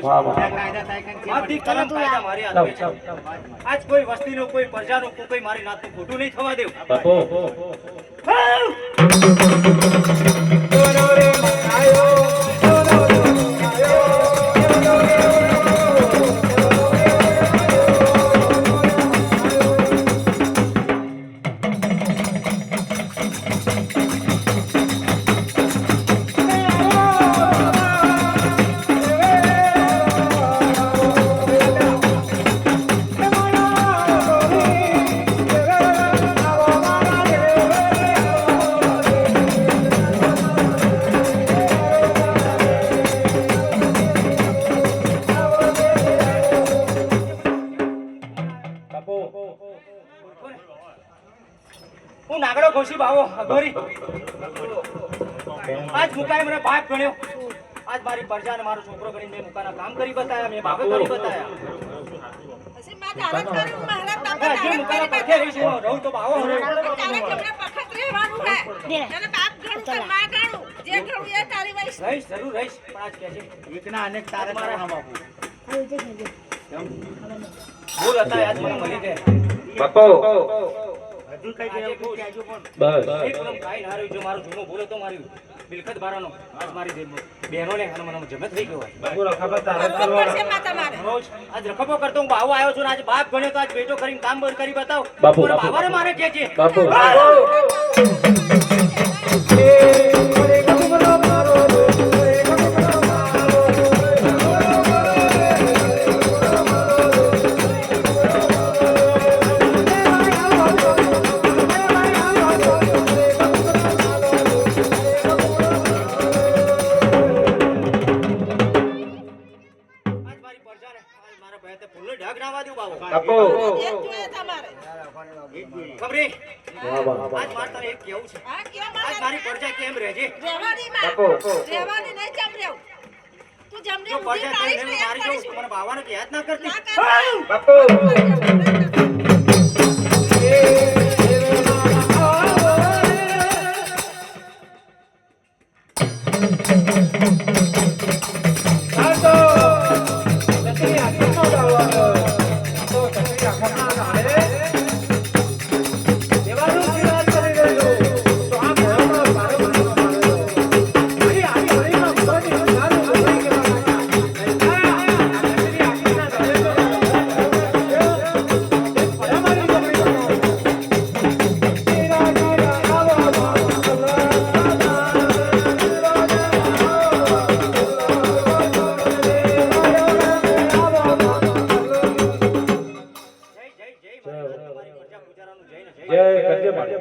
કાયદા થાય કે મારી કલમ કાયદા મારી હાથે છે આજ કોઈ વસ્તીનો કોઈ પ્રજાનો કોઈ મારી નાતનું ખોટું નહીં થવા દેવું બાપુ હું નાગડો ખોશી બાવો અઘોરી આજ મુકાય મને બાપ ગણ્યો આજ મારી પ્રજાને મારો છોકરો ગણી મેં મુકાના કામ કરી બતાયા મેં બાપે કરી બતાયા પછી માં તારક કરી મહારાજ તારક જે મુકાના પડખે રહી છું રહું તો બાવો રહું તારક તમને પખત રહેવાનું હે તને બાપ ગણું કે માં ગણું જે ગણું એ તારી વૈસ રહીશ જરૂર રહીશ પણ આજ કહે છે વિકના અનેક તારક મારા હમ બાપુ ભૂલ હતા આજ મને મળી ગયા બાપુ હજુ કઈ કહેજો પણ બસ એકદમ કાઈ ના રહ્યું જો મારો જૂનો ભૂલ હતો મારી બિલખત બારાનો આજ મારી બહેનોને અને મને જમે થઈ ગયો બાપુ રખાબત તારક છે માં તમારે રોજ આજ રખબો કરતો હું બાવો આવ્યો છું ને આજ બાપ ગણ્યો તો આજ બેટો કરીને કામ બંધ કરી બતાવ બાપુ, મારા બાપુ. બાવાને મારે કે છે બાપુ આજ મારી પ્રજાને આજ મારા ભાઈ તે ફૂલનો ઢગ ના વાદ્યું બાવો બાપુ એક જોઈએ તમારે ખબરી વાહ વાહ આજ મારે તને એક કેવું છે હા કે આજ માં મારી પ્રજા કેમ રહેજે રહેવાની માં બાપુ રહેવાની નહીં જમ રેવ તું જમ જો રેવ પ્રજા ઉધી તને કાઢીશ મારી ને જવું મને બાવાને કે યાદ ના કરતી બાપુ જય કરજે મારી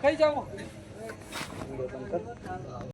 કઈ જાવ